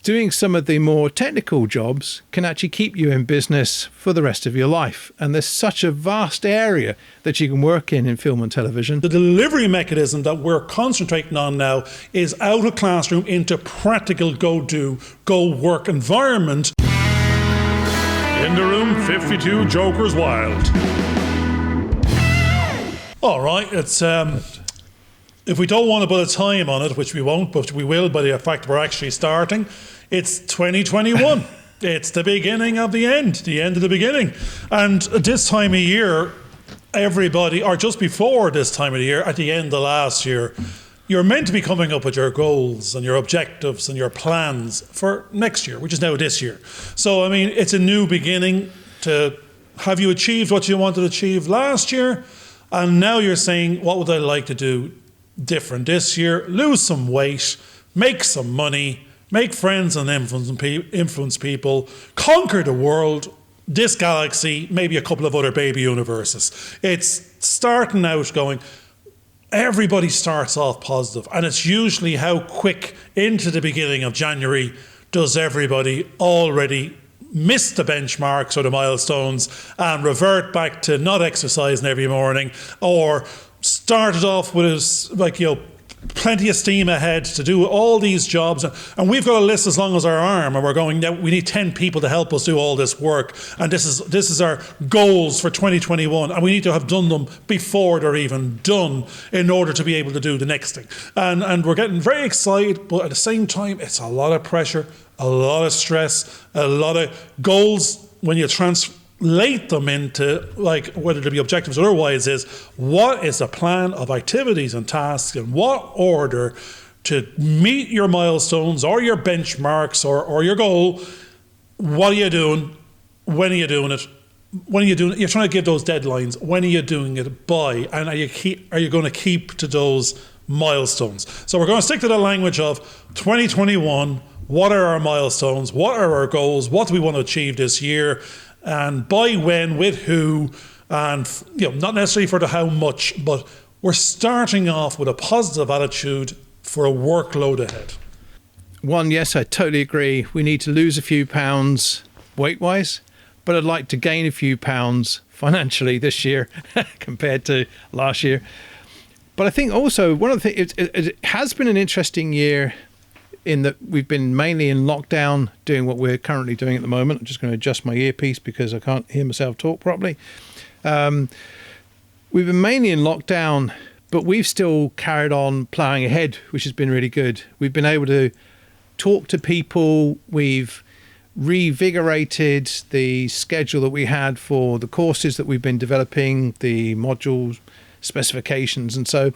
doing some of the more technical jobs can actually keep you in business for the rest of your life. And there's such a vast area that you can work in film and television. The delivery mechanism that we're concentrating on now is out of classroom into practical go work environment. In the room, 52 Jokers Wild. All right, it's if we don't want to put a time on it, which we won't, but we will by the fact we're actually starting, it's 2021. It's the beginning of the end of the beginning. And this time of year, everybody, or just before this time of the year, at the end of last year, you're meant to be coming up with your goals and your objectives and your plans for next year, which is now this year. So, I mean, it's a new beginning. To have you achieved what you wanted to achieve last year? And now you're saying, what would I like to do different this year? Lose some weight, make some money, make friends and influence people, conquer the world, this galaxy, maybe a couple of other baby universes. It's starting out going, everybody starts off positive, and it's usually how quick into the beginning of January does everybody already miss the benchmarks or the milestones and revert back to not exercising every morning, or started off with plenty of steam ahead to do all these jobs, and we've got a list as long as our arm, and we're going, we need 10 people to help us do all this work, and this is our goals for 2021, and we need to have done them before they're even done in order to be able to do the next thing. And we're getting very excited, but at the same time, it's a lot of pressure, a lot of stress, a lot of goals. When you translate them into, whether to be objectives or otherwise, is what is the plan of activities and tasks, in what order to meet your milestones or your benchmarks or your goal. What are you doing? When are you doing it? When are you doing it? You're trying to give those deadlines. When are you doing it by? And are you going to keep to those milestones? So we're going to stick to the language of 2021. What are our milestones? What are our goals? What do we want to achieve this year? And by when, with who, and not necessarily for the how much, but we're starting off with a positive attitude for a workload ahead. Yes, I totally agree. We need to lose a few pounds weight-wise, but I'd like to gain a few pounds financially this year compared to last year. But I think also one of the things, it has been an interesting year in that we've been mainly in lockdown doing what we're currently doing at the moment. I'm just going to adjust my earpiece because I can't hear myself talk properly. We've been mainly in lockdown, but we've still carried on ploughing ahead, which has been really good. We've been able to talk to people. We've revigorated the schedule that we had for the courses that we've been developing, the module specifications, and so.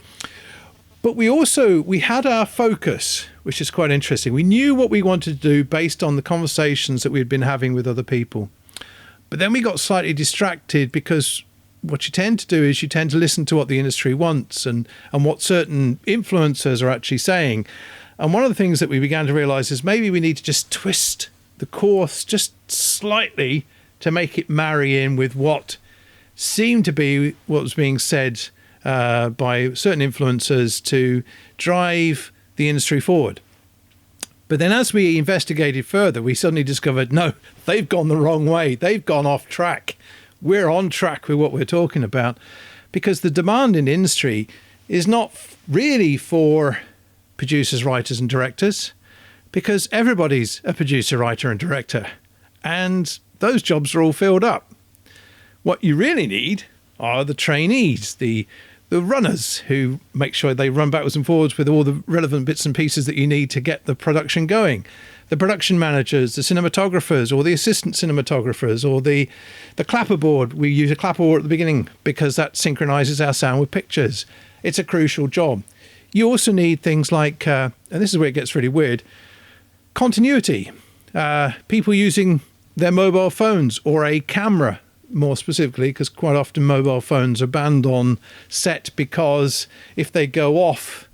But we had our focus, which is quite interesting. We knew what we wanted to do based on the conversations that we'd been having with other people. But then we got slightly distracted, because what you tend to do is you tend to listen to what the industry wants and what certain influencers are actually saying. And one of the things that we began to realize is maybe we need to just twist the course just slightly to make it marry in with what seemed to be what was being said by certain influencers to drive the industry forward. But then as we investigated further, we suddenly discovered, no, they've gone the wrong way. They've gone off track. We're on track with what we're talking about, because the demand in the industry is not really for producers, writers and directors, because everybody's a producer, writer and director, and those jobs are all filled up. What you really need are the trainees, the runners who make sure they run backwards and forwards with all the relevant bits and pieces that you need to get the production going. The production managers, the cinematographers or the assistant cinematographers, or the clapperboard. We use a clapperboard at the beginning because that synchronizes our sound with pictures. It's a crucial job. You also need things like, and this is where it gets really weird, continuity. People using their mobile phones or a camera, more specifically, because quite often mobile phones are banned on set because if they go off,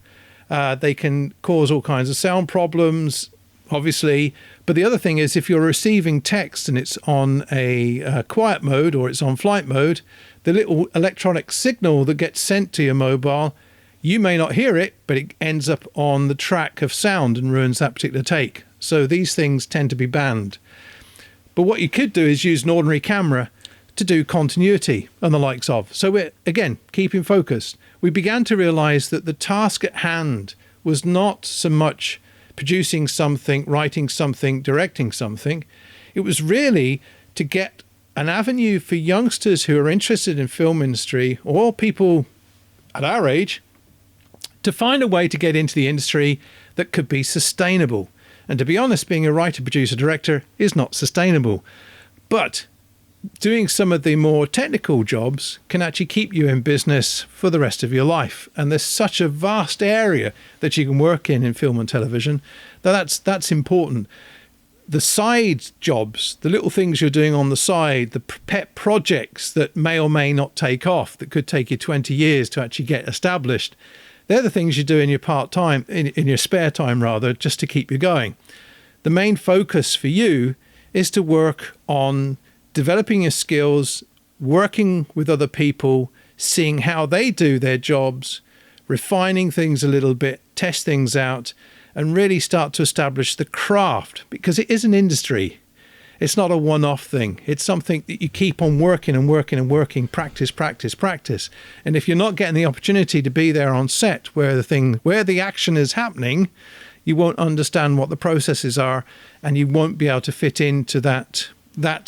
they can cause all kinds of sound problems, obviously. But the other thing is, if you're receiving text and it's on a quiet mode or it's on flight mode, the little electronic signal that gets sent to your mobile, You may not hear it, but it ends up on the track of sound and ruins that particular take. So these things tend to be banned. But what you could do is use an ordinary camera to do continuity and the likes of. So we're, again, keeping focused. We began to realize that the task at hand was not so much producing something, writing something, directing something. It was really to get an avenue for youngsters who are interested in film industry, or people at our age, to find a way to get into the industry that could be sustainable. And to be honest, being a writer, producer, director is not sustainable. But doing some of the more technical jobs can actually keep you in business for the rest of your life. And there's such a vast area that you can work in film and television, that's important. The side jobs, the little things you're doing on the side, the pet projects that may or may not take off, that could take you 20 years to actually get established, they're the things you do in your part-time, in your spare time rather, just to keep you going. The main focus for you is to work on developing your skills, working with other people, seeing how they do their jobs, refining things a little bit, test things out, and really start to establish the craft, because it is an industry. It's not a one-off thing. It's something that you keep on working and working and working, practice, practice, practice. And if you're not getting the opportunity to be there on set where the action is happening, you won't understand what the processes are, and you won't be able to fit into that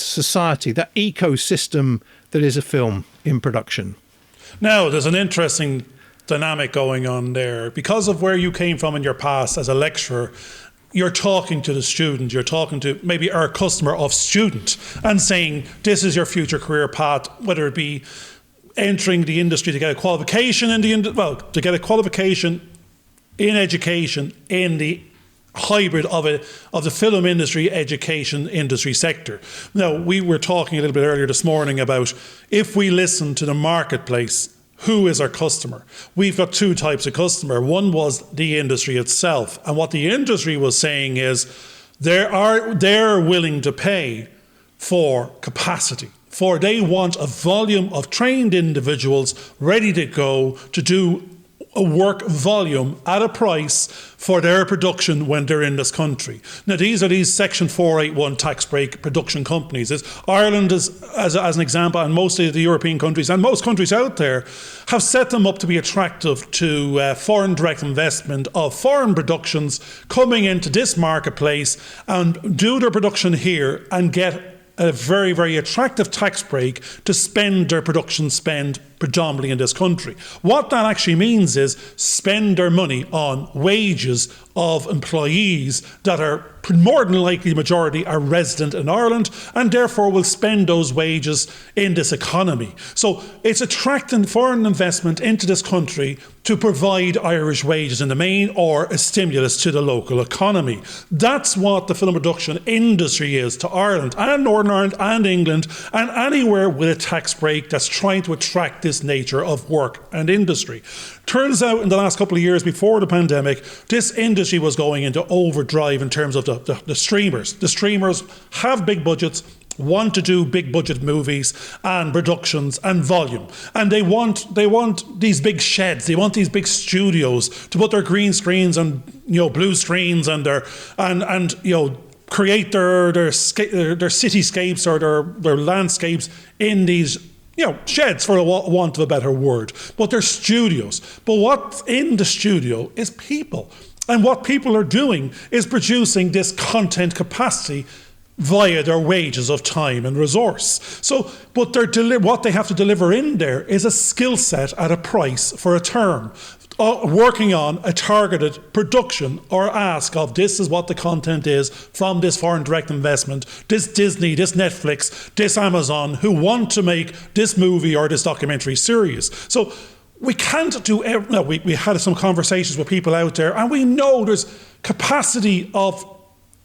society, that ecosystem that is a film in production. Now, there's an interesting dynamic going on there. Because of where you came from in your past as a lecturer, you're talking to the student, you're talking to maybe our customer of student, and saying, this is your future career path, whether it be entering the industry to get a qualification to get a qualification in education in the hybrid of the film industry, education industry sector. Now, we were talking a little bit earlier this morning about, if we listen to the marketplace, who is our customer? We've got two types of customer. One was the industry itself. And what the industry was saying is they're willing to pay for capacity. For they want a volume of trained individuals ready to go to do a work volume at a price for their production when they're in this country. Now, these are these Section 481 tax break production companies. Ireland is, as an example, and most of the European countries and most countries out there have set them up to be attractive to foreign direct investment of foreign productions coming into this marketplace and do their production here and get a very, very attractive tax break to spend their production spend predominantly in this country. What that actually means is spend their money on wages of employees that are more than likely, the majority are resident in Ireland, and therefore will spend those wages in this economy. So it's attracting foreign investment into this country to provide Irish wages in the main, or a stimulus to the local economy. That's what the film production industry is to Ireland and Northern Ireland and England, and anywhere with a tax break that's trying to attract this nature of work and industry. Turns out in the last couple of years before the pandemic, this industry was going into overdrive in terms of the streamers. The streamers have big budgets, want to do big budget movies and productions and volume, and they want these big sheds, they want these big studios to put their green screens and blue screens and create their cityscapes or their landscapes in these sheds, for want of a better word. But they're studios. But what's in the studio is people. And what people are doing is producing this content capacity via their wages of time and resource. So, but what they have to deliver in there is a skill set at a price for a term. Working on a targeted production or ask of, this is what the content is from this foreign direct investment, this Disney, this Netflix, this Amazon, who want to make this movie or this documentary series. So we can't do we had some conversations with people out there, and we know there's capacity of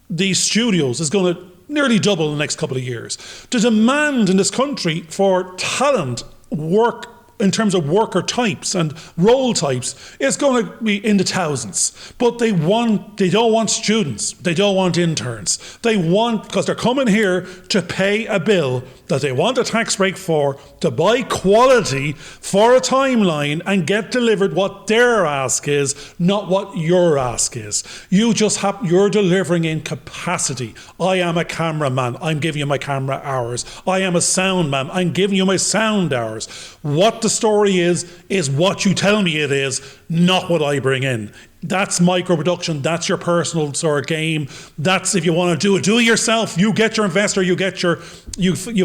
these studios is going to nearly double in the next couple of years. The demand in this country for talent, work in terms of worker types and role types, it's going to be in the thousands. But they don't want students. They don't want interns. They want, because they're coming here to pay a bill that they want a tax break for, to buy quality for a timeline and get delivered what their ask is, not what your ask is. You're delivering in capacity. I am a cameraman. I'm giving you my camera hours. I am a sound man. I'm giving you my sound hours. What the story is what you tell me it is, not what I bring in. That's micro-production. That's your personal sort of game. That's, if you want to do it yourself. You get your investor, you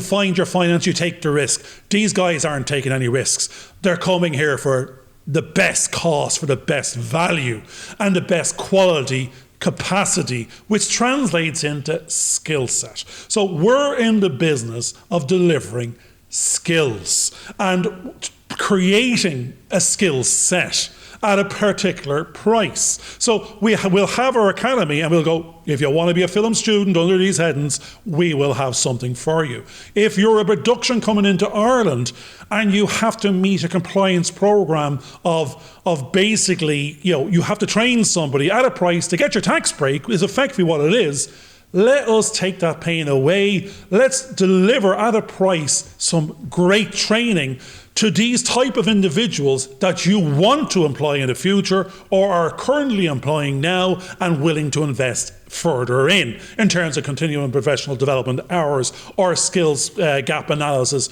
find your finance, you take the risk. These guys aren't taking any risks. They're coming here for the best cost, for the best value, and the best quality capacity, which translates into skill set. So we're in the business of delivering skills and creating a skill set at a particular price. So we'll have our academy and we'll go, if you want to be a film student under these headings, we will have something for you. If you're a production coming into Ireland and you have to meet a compliance program of basically, you have to train somebody at a price to get your tax break, is effectively what it is. Let us take that pain away. Let's deliver at a price some great training to these type of individuals that you want to employ in the future or are currently employing now and willing to invest further in terms of continuing professional development hours or skills gap analysis,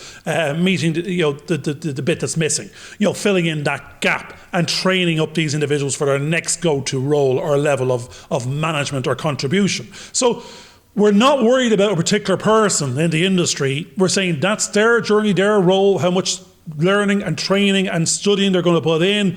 meeting the bit that's missing, filling in that gap and training up these individuals for their next go-to role or level of management or contribution. So we're not worried about a particular person in the industry. We're saying that's their journey, their role, how much learning and training and studying they're going to put in.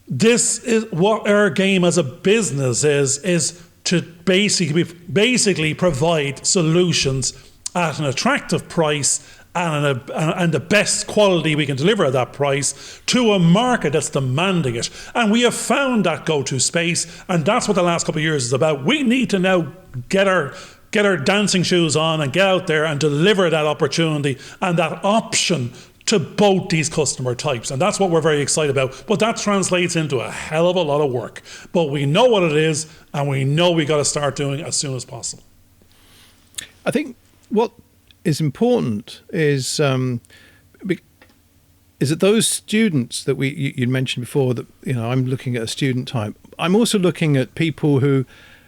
This is what our game as a business is to basically provide solutions at an attractive price and the best quality we can deliver at that price to a market that's demanding it. And we have found that go-to space, and that's what the last couple of years is about. We need to now get our dancing shoes on and get out there and deliver that opportunity and that option to both these customer types. And that's what we're very excited about. But that translates into a hell of a lot of work. But we know what it is, and we know we got to start doing it as soon as possible. I think what is important is that those students that you mentioned before, that I'm looking at a student type. I'm also looking at people who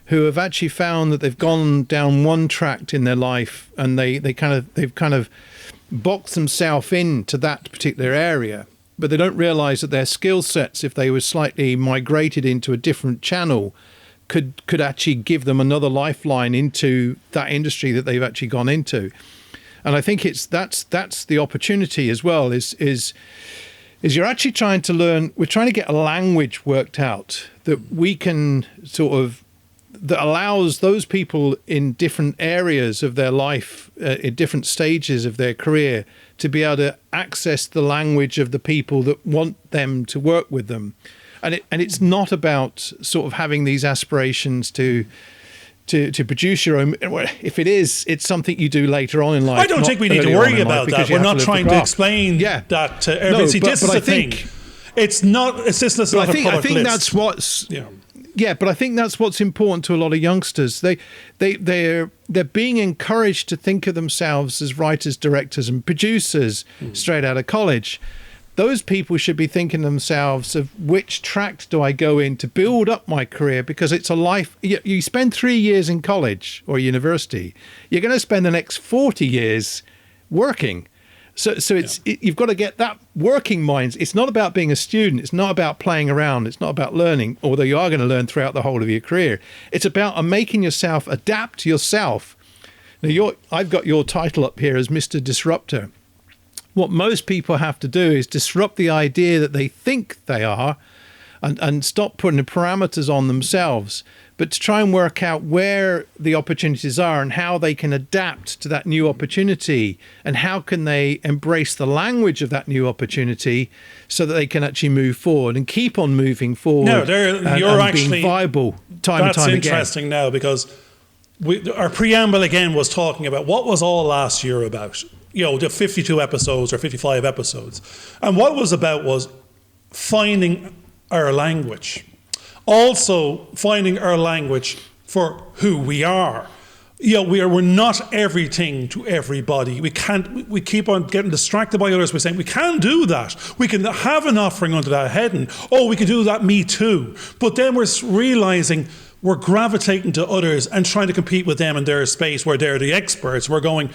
have actually found that they've gone down one track in their life, and they've kind of box themselves into that particular area, but they don't realize that their skill sets, if they were slightly migrated into a different channel, could actually give them another lifeline into that industry that they've actually gone into. And I think that's the opportunity as well, is you're actually trying to learn, we're trying to get a language worked out that we can that allows those people in different areas of their life, in different stages of their career, to be able to access the language of the people that want them to work with them. And it's not about sort of having these aspirations to produce your own. If it is, it's something you do later on in life. I don't think we need to worry about that. We're not trying to explain that to everybody. See, this is the thing. It's not. It's just not a product list. I think that's what's. Yeah, but I think that's what's important to a lot of youngsters. They're being encouraged to think of themselves as writers, directors, and producers straight out of college. Those people should be thinking themselves of which track do I go in to build up my career, because it's a life. You spend 3 years in college or university, you're going to spend the next 40 years working. So you've got to get that working mind. It's not about being a student. It's not about playing around. It's not about learning, although you are going to learn throughout the whole of your career. It's about making yourself adapt yourself. Now, I've got your title up here as Mr. Disruptor. What most people have to do is disrupt the idea that they think they are, and stop putting the parameters on themselves, but to try and work out where the opportunities are and how they can adapt to that new opportunity, and how can they embrace the language of that new opportunity so that they can actually move forward and keep on moving forward. No, you're actually being viable time and time again. That's interesting now, because our preamble again was talking about what was all last year about. the 52 episodes or 55 episodes. And what it was about was finding our language. Also finding our language for who we are. We're not everything to everybody. We keep on getting distracted by others. We're saying we can do that. We can have an offering under that heading. Oh, we can do that, me too. But then we're realizing we're gravitating to others and trying to compete with them in their space where they're the experts. We're going,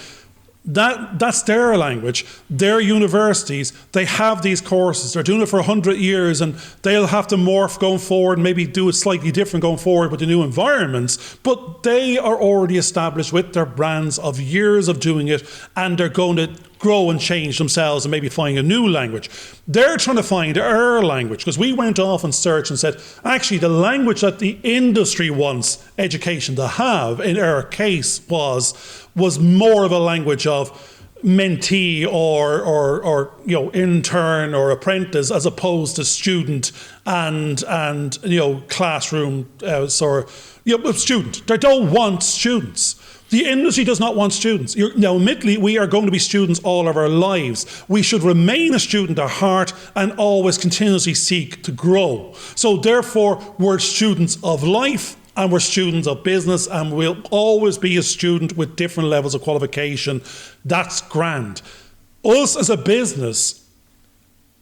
that's their language, their universities, they have these courses, they're doing it for 100 years and they'll have to morph going forward, maybe do it slightly different going forward with the new environments, but they are already established with their brands of years of doing it, and they're going to grow and change themselves and maybe find a new language. They're trying to find our language, because we went off and searched and said, actually the language that the industry wants education to have, in our case, was more of a language of mentee or intern or apprentice, as opposed to student and classroom student. They don't want students. The industry does not want students. Now, admittedly, we are going to be students all of our lives. We should remain a student at heart and always continuously seek to grow. So therefore, we're students of life and we're students of business, and we'll always be a student with different levels of qualification. That's grand. Us as a business,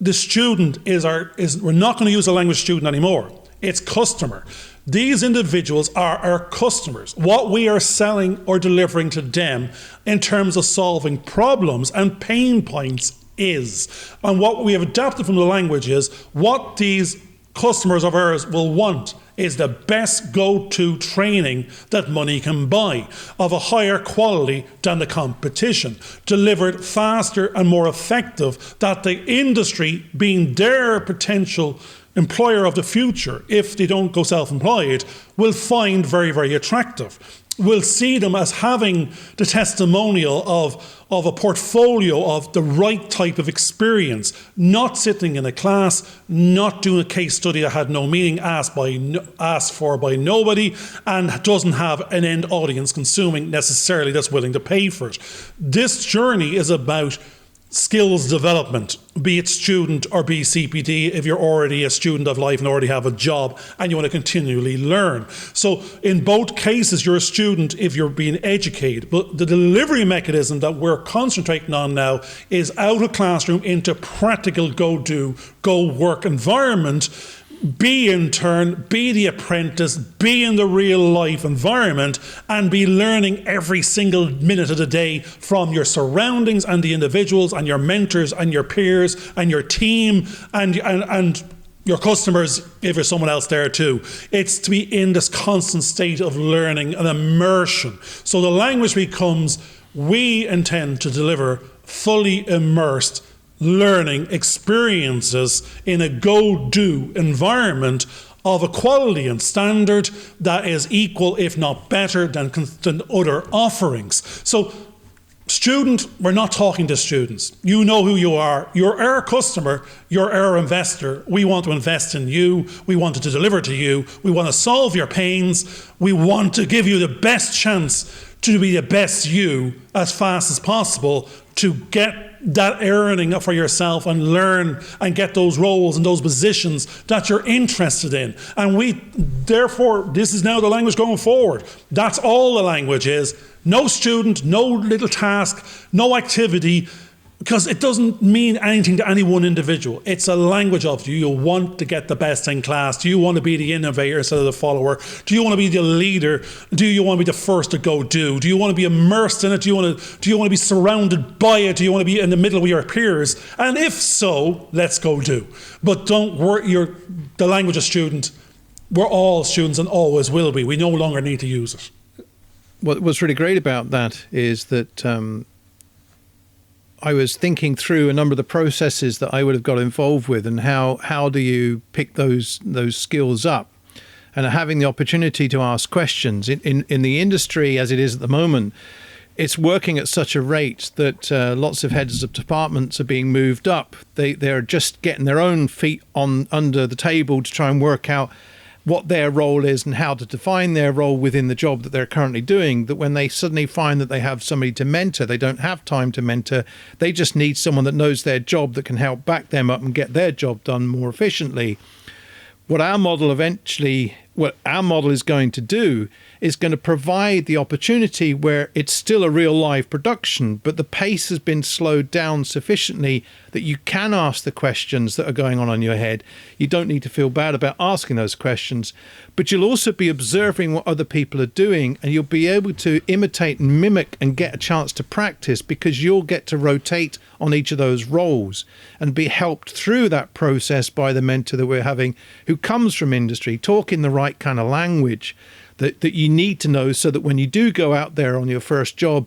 the student we're not going to use the language student anymore. It's customer. These individuals are our customers. What we are selling or delivering to them in terms of solving problems and pain points is. And what we have adapted from the language is what these customers of ours will want is the best go-to training that money can buy, of a higher quality than the competition, delivered faster and more effective, that the industry, being their potential employer of the future, if they don't go self-employed, will find very, very attractive. We'll see them as having the testimonial of a portfolio of the right type of experience, not sitting in a class, not doing a case study that had no meaning, asked for by nobody, and doesn't have an end audience consuming necessarily that's willing to pay for it. This journey is about skills development, be it student or be CPD, if you're already a student of life and already have a job and you want to continually learn. So in both cases, you're a student if you're being educated, but the delivery mechanism that we're concentrating on now is out of classroom into practical go work environment. Be intern, be the apprentice, be in the real life environment, and be learning every single minute of the day from your surroundings and the individuals and your mentors and your peers and your team and your customers, if there's someone else there too. It's to be in this constant state of learning and immersion. So the language becomes, we intend to deliver fully immersed learning experiences in a go-do environment of a quality and standard that is equal, if not better, than other offerings. So student, we're not talking to students. You know who you are. You're our customer. You're our investor. We want to invest in you. We want to deliver to you. We want to solve your pains. We want to give you the best chance to be the best you as fast as possible, to get that earning for yourself and learn and get those roles and those positions that you're interested in. And therefore, this is now the language going forward. That's all the language is. No student, no little task, no activity, because it doesn't mean anything to any one individual. It's a language of, do you want to get the best in class? Do you want to be the innovator instead of the follower? Do you want to be the leader? Do you want to be the first to go do? Do you want to be immersed in it? Do you want to be surrounded by it? Do you want to be in the middle with your peers? And if so, let's go do. But don't worry, the language of student, we're all students and always will be. We no longer need to use it. What's really great about that is that I was thinking through a number of the processes that I would have got involved with, and how do you pick those skills up, and having the opportunity to ask questions in the industry as it is at the moment. It's working at such a rate that lots of heads of departments are being moved up. They're just getting their own feet under the table to try and work out what their role is and how to define their role within the job that they're currently doing, that when they suddenly find that they have somebody to mentor, they don't have time to mentor. They just need someone that knows their job, that can help back them up and get their job done more efficiently. What our model is going to do is going to provide the opportunity where it's still a real live production, but the pace has been slowed down sufficiently that you can ask the questions that are going on in your head. You don't need to feel bad about asking those questions, but you'll also be observing what other people are doing, and you'll be able to imitate and mimic and get a chance to practice, because you'll get to rotate on each of those roles and be helped through that process by the mentor that we're having, who comes from industry, talking the right kind of language that you need to know, so that when you do go out there on your first job,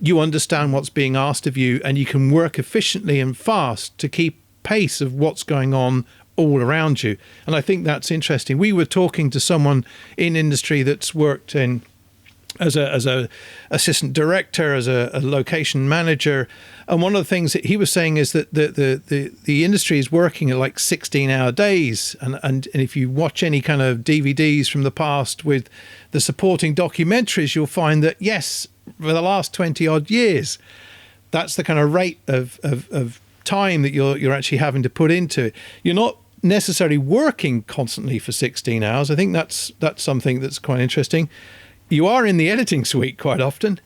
you understand what's being asked of you, and you can work efficiently and fast to keep pace of what's going on all around you. And I think that's interesting. We were talking to someone in industry that's worked in as a assistant director, as a location manager, and one of the things that he was saying is that the industry is working at like 16-hour days, and if you watch any kind of DVDs from the past with the supporting documentaries, you'll find that yes, for the last 20 odd years, that's the kind of rate of time that you're actually having to put into it. You're not necessarily working constantly for 16 hours. I think that's something that's quite interesting. You are in the editing suite quite often,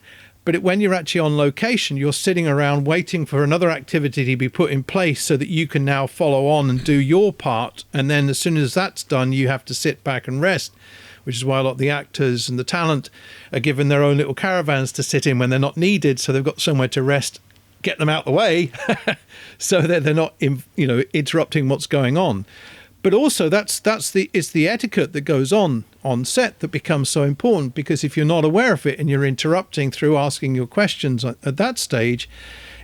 but when you're actually on location, you're sitting around waiting for another activity to be put in place so that you can now follow on and do your part. And then as soon as that's done, you have to sit back and rest, which is why a lot of the actors and the talent are given their own little caravans to sit in when they're not needed. So they've got somewhere to rest, get them out the way so that they're not, interrupting what's going on. But also it's the etiquette that goes on set that becomes so important, because if you're not aware of it and you're interrupting through asking your questions at that stage,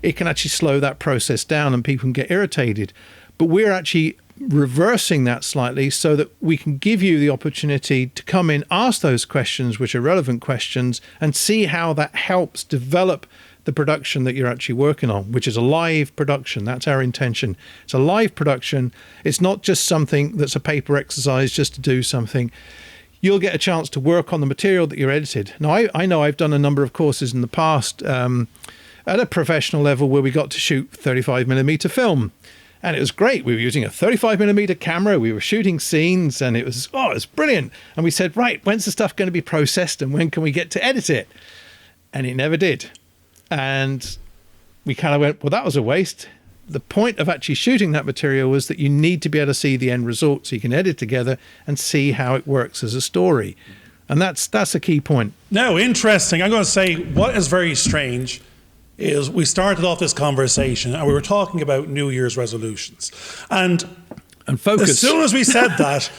it can actually slow that process down and people can get irritated. But we're actually reversing that slightly so that we can give you the opportunity to come in, ask those questions, which are relevant questions, and see how that helps develop the production that you're actually working on, which is a live production. That's our intention. It's a live production. It's not just something that's a paper exercise just to do something. You'll get a chance to work on the material that you're edited. Now, I know I've done a number of courses in the past at a professional level where we got to shoot 35mm film. And it was great. We were using a 35mm camera. We were shooting scenes, and it was brilliant. And we said, right, when's the stuff going to be processed and when can we get to edit it? And it never did. And we kind of went, well, that was a waste. The point of actually shooting that material was that you need to be able to see the end result so you can edit together and see how it works as a story. And that's a key point. Now, interesting. I'm going to say what is very strange is we started off this conversation and we were talking about New Year's resolutions. And focus. As soon as we said that,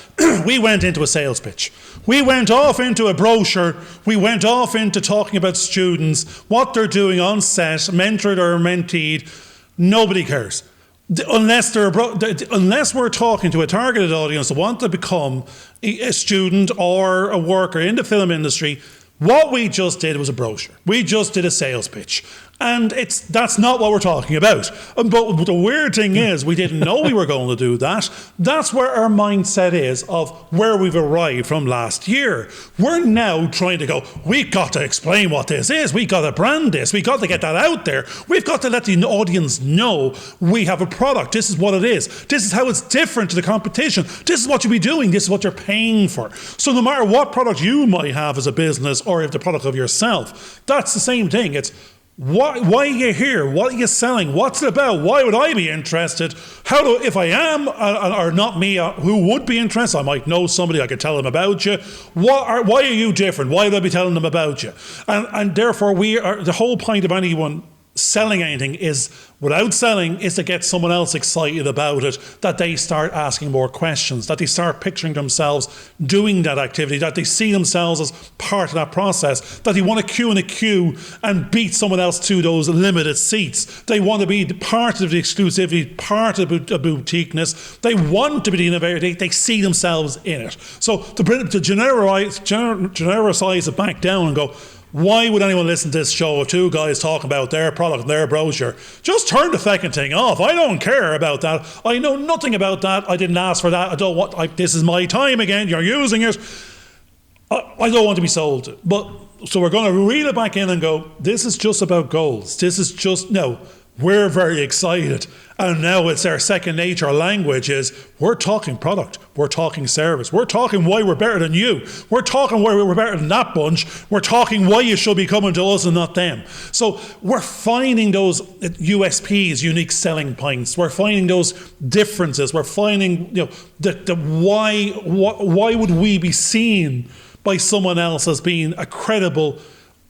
we went into a sales pitch. We went off into a brochure. We went off into talking about students, what they're doing on set, mentored or menteed. Nobody cares. Unless we're talking to a targeted audience that want to become a student or a worker in the film industry. What we just did was a brochure. We just did a sales pitch. And that's not what we're talking about. But the weird thing is, we didn't know we were going to do that. That's where our mindset is of where we've arrived from last year. We're now trying to go, we've got to explain what this is. We've got to brand this. We've got to get that out there. We've got to let the audience know we have a product. This is what it is. This is how it's different to the competition. This is what you'll be doing. This is what you're paying for. So no matter what product you might have as a business or if the product of yourself, that's the same thing. It's why are you here? What are you selling? What's it about? Why would I be interested? If I am, or not me, who would be interested? I might know somebody, I could tell them about you. Why are you different? Why would I be telling them about you? And therefore, the whole point of anyone selling anything is, without selling, is to get someone else excited about it, that they start asking more questions, that they start picturing themselves doing that activity, that they see themselves as part of that process, that they want to queue in a queue and beat someone else to those limited seats. They want to be part of the exclusivity, part of the boutiqueness. They want to be the innovator. They see themselves in it. So to generalize it back down and go, why would anyone listen to this show of two guys talking about their product and their brochure? Just turn the fucking thing off. I don't care about that. I know nothing about that. I didn't ask for that. I don't want. This is my time again. You're using it. I don't want to be sold. But so we're going to reel it back in and go, this is just about goals. This is just, no, we're very excited. And now it's our second nature language is we're talking product. We're talking service. We're talking why we're better than you. We're talking why we're better than that bunch. We're talking why you should be coming to us and not them. So we're finding those USPs, unique selling points. We're finding those differences. We're finding, the why would we be seen by someone else as being a credible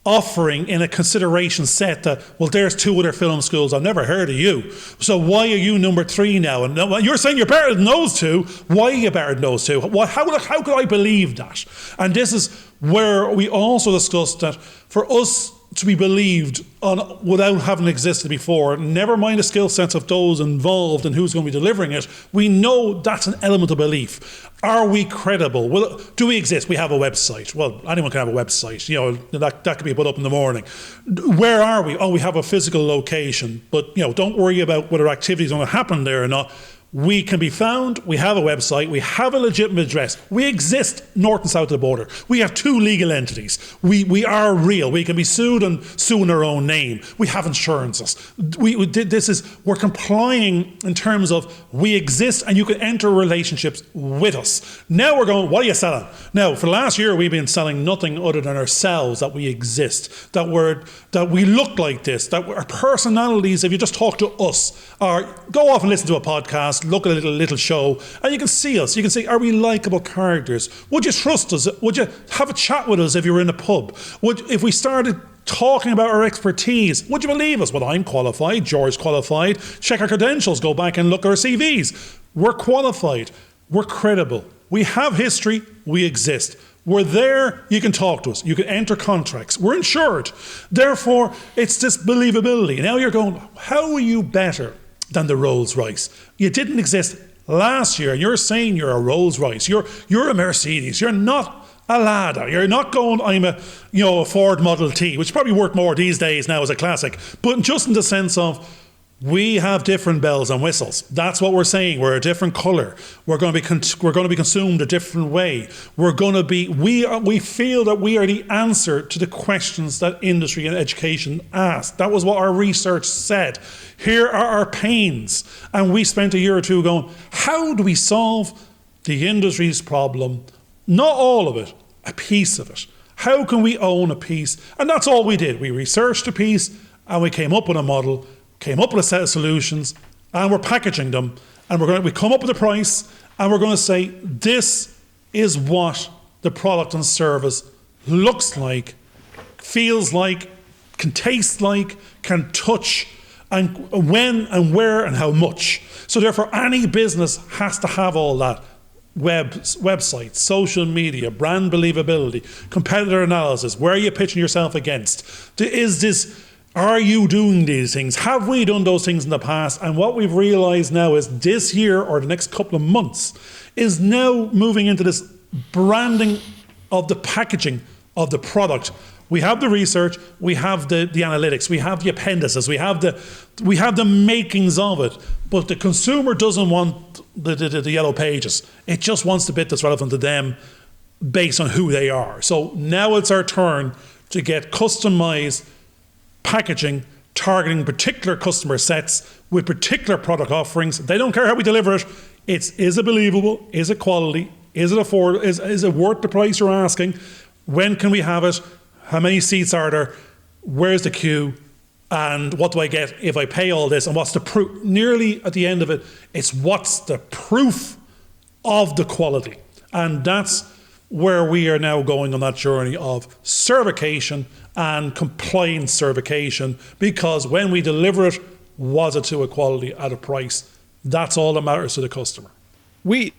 offering in a consideration set that, well, there's two other film schools, I've never heard of you, so why are you number 3 now? And you're saying you're better than those two. Why are you better than those two? How could I believe that? And this is where we also discussed that for us to be believed on without having existed before, never mind the skill sets of those involved and who's going to be delivering it, we know that's an element of belief. Are we credible? Well, do we exist? We have a website. Well, anyone can have a website. That could be put up in the morning. Where are we? Oh, we have a physical location. But, don't worry about whether activity is going to happen there or not. We can be found, we have a website, we have a legitimate address. We exist north and south of the border. We have 2 legal entities. We are real. We can be sued and sue in our own name. We have insurances. We're complying in terms of we exist and you can enter relationships with us. Now we're going, what are you selling? Now, for the last year, we've been selling nothing other than ourselves, that we exist, that we look like this, that our personalities, if you just talk to us, or go off and listen to a podcast, look at a little show, and you can see us. You can see, are we likeable characters? Would you trust us? Would you have a chat with us if you were in a pub? If we started talking about our expertise, would you believe us? Well, I'm qualified, George's qualified. Check our credentials, go back and look at our CVs. We're qualified. We're credible. We have history. We exist. We're there, you can talk to us. You can enter contracts. We're insured. Therefore, it's this believability. Now you're going, how are you better than the Rolls Royce? You didn't exist last year. You're saying you're a Rolls Royce. You're a Mercedes. You're not a Lada. You're not going, I'm a Ford Model T, which is probably worth more these days now as a classic. But just in the sense of, we have different bells and whistles. That's what we're saying. We're a different colour. We're going to be consumed a different way. We feel that we are the answer to the questions that industry and education ask. That was what our research said. Here are our pains. And we spent a year or two going, how do we solve the industry's problem? Not all of it, a piece of it. How can we own a piece? And that's all we did. We researched a piece and we came up with a model, came up with a set of solutions, and we're packaging them, and we come up with a price, and we're going to say, this is what the product and service looks like, feels like, can taste like, can touch, and when and where and how much. So therefore, any business has to have all that. Websites, social media, brand believability, competitor analysis, where are you pitching yourself against? Are you doing these things? Have we done those things in the past? And what we've realised now is this year or the next couple of months is now moving into this branding of the packaging of the product. We have the research, we have the analytics, we have the appendices, we have the makings of it, but the consumer doesn't want the yellow pages. It just wants the bit that's relevant to them based on who they are. So now it's our turn to get customised packaging targeting particular customer sets with particular product offerings. They don't care how we deliver it. Is it believable? Is it quality? Is it affordable? Is it worth the price you're asking? When can we have it? How many seats are there? Where's the queue? And what do I get if I pay all this? And what's the proof? Nearly at the end of it, it's what's the proof of the quality. And that's where we are now going on that journey of certification and compliance certification, because when we deliver it, was it to a quality at a price? That's all that matters to the customer. We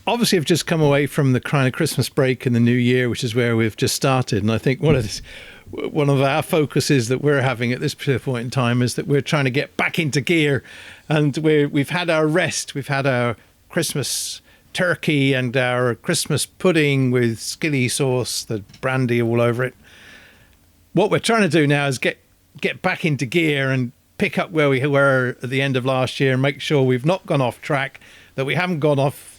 obviously have just come away from the kind of Christmas break and the new year, which is where we've just started. And I think one of our focuses that we're having at this particular point in time is that we're trying to get back into gear. And we've had our rest. We've had our Christmas turkey and our Christmas pudding with skilly sauce, the brandy all over it. what we're trying to do now is get back into gear and pick up where we were at the end of last year and make sure we've not gone off track, that we haven't gone off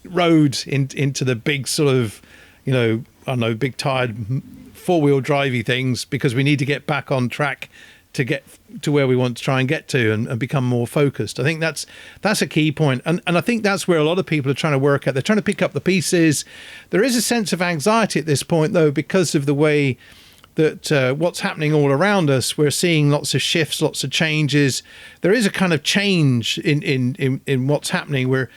road into the big sort of, I don't know, big tired four-wheel drivey things, because we need to get back on track to get to where we want to try and get to and become more focused. I think that's a key point. And I think that's where a lot of people are trying to work at. They're trying to pick up the pieces. There is a sense of anxiety at this point, though, because of the way that what's happening all around us. We're seeing lots of shifts, lots of changes. There is a kind of change in what's happening. We're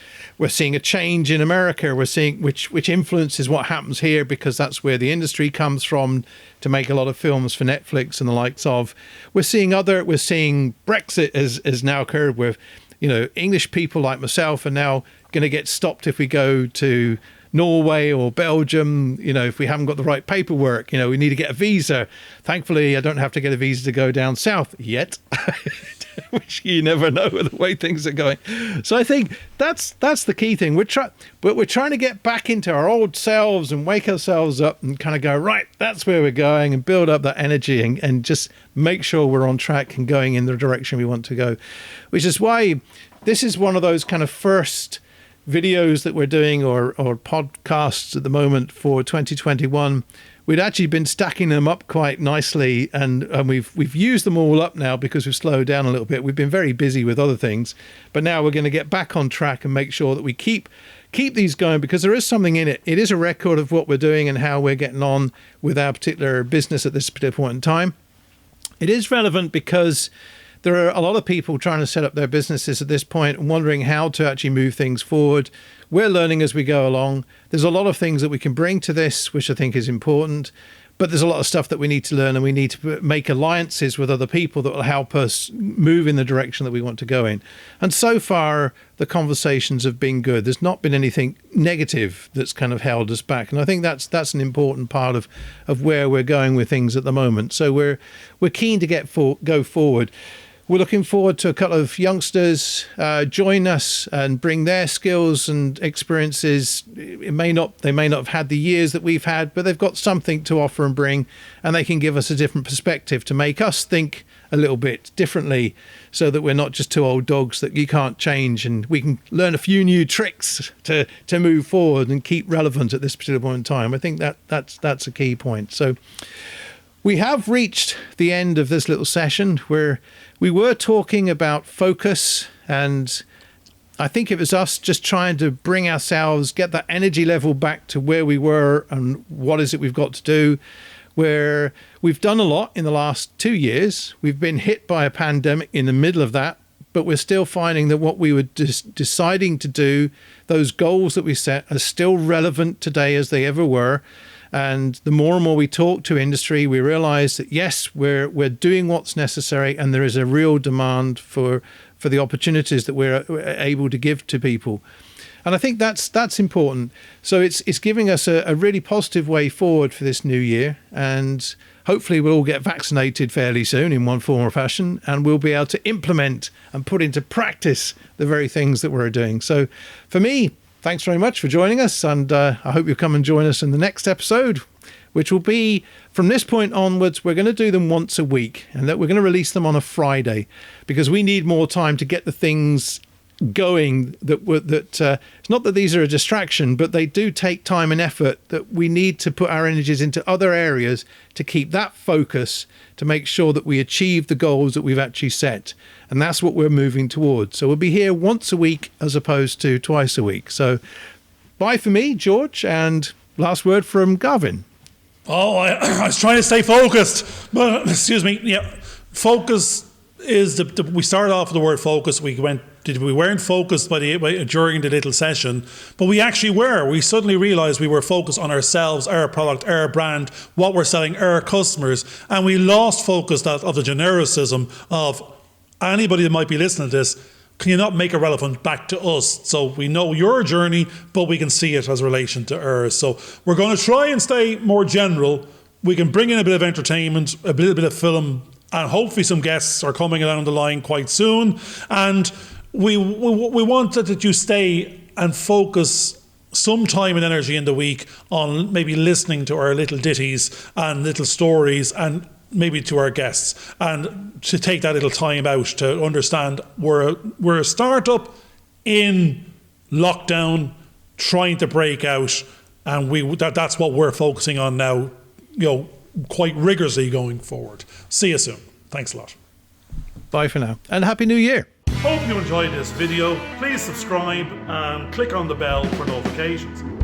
seeing a change in America. We're seeing which influences what happens here, because that's where the industry comes from to make a lot of films for Netflix and the likes of. We're seeing Brexit has now occurred, where English people like myself are now going to get stopped if we go to Norway or Belgium, if we haven't got the right paperwork. We need to get a visa. Thankfully, I don't have to get a visa to go down south yet, which you never know with the way things are going. So I think that's the key thing. We're trying to get back into our old selves and wake ourselves up and kind of go, right, that's where we're going, and build up that energy and just make sure we're on track and going in the direction we want to go, which is why this is one of those kind of first videos that we're doing or podcasts at the moment for 2021. We'd actually been stacking them up quite nicely, and we've used them all up now because we've slowed down a little bit. We've been very busy with other things, but now we're going to get back on track and make sure that we keep these going, because there is something in it. It is a record of what we're doing and how we're getting on with our particular business at this particular point in time. It is relevant because there are a lot of people trying to set up their businesses at this point and wondering how to actually move things forward. We're learning as we go along. There's a lot of things that we can bring to this, which I think is important, but there's a lot of stuff that we need to learn, and we need to make alliances with other people that will help us move in the direction that we want to go in. And so far, the conversations have been good. There's not been anything negative that's kind of held us back. And I think that's an important part of where we're going with things at the moment. So we're keen to go forward. We're looking forward to a couple of youngsters join us and bring their skills and experiences. They may not have had the years that we've had, but they've got something to offer and bring, and they can give us a different perspective to make us think a little bit differently, so that we're not just two old dogs that you can't change, and we can learn a few new tricks to move forward and keep relevant at this particular point in time. I think that's a key point. So we have reached the end of this little session where we were talking about focus, and I think it was us just trying to bring ourselves, get that energy level back to where we were and what is it we've got to do, where we've done a lot in the last 2 years. We've been hit by a pandemic in the middle of that, but we're still finding that what we were deciding to do, those goals that we set, are still relevant today as they ever were. And the more and more we talk to industry, we realize that, yes, we're doing what's necessary, and there is a real demand for the opportunities that we're able to give to people. And I think that's important. So it's giving us a really positive way forward for this new year. And hopefully we'll all get vaccinated fairly soon in one form or fashion, and we'll be able to implement and put into practice the very things that we're doing. So for me, thanks very much for joining us, and I hope you'll come and join us in the next episode, which will be, from this point onwards, we're going to do them once a week, and that we're going to release them on a Friday, because we need more time to get the things going it's not that these are a distraction, but they do take time and effort that we need to put our energies into other areas to keep that focus, to make sure that we achieve the goals that we've actually set. And that's what we're moving towards. So we'll be here once a week as opposed to twice a week. So bye for me, George, and last word from Garvin. Oh, I was trying to stay focused, but excuse me. Yeah, focus is we started off with the word focus. We weren't focused during the little session, but we actually were. We suddenly realized we were focused on ourselves, our product, our brand, what we're selling, our customers, and we lost focus of the genericism of anybody that might be listening to this. Can you not make it relevant back to us? So we know your journey, but we can see it as relation to ours. So we're going to try and stay more general. We can bring in a bit of entertainment, a little bit of film, and hopefully some guests are coming along the line quite soon. And we wanted that you stay and focus some time and energy in the week on maybe listening to our little ditties and little stories and maybe to our guests, and to take that little time out to understand we're a startup in lockdown, trying to break out, and that's what we're focusing on now, quite rigorously going forward. See you soon. Thanks a lot. Bye for now, and Happy New Year. Hope you enjoyed this video. Please subscribe and click on the bell for notifications.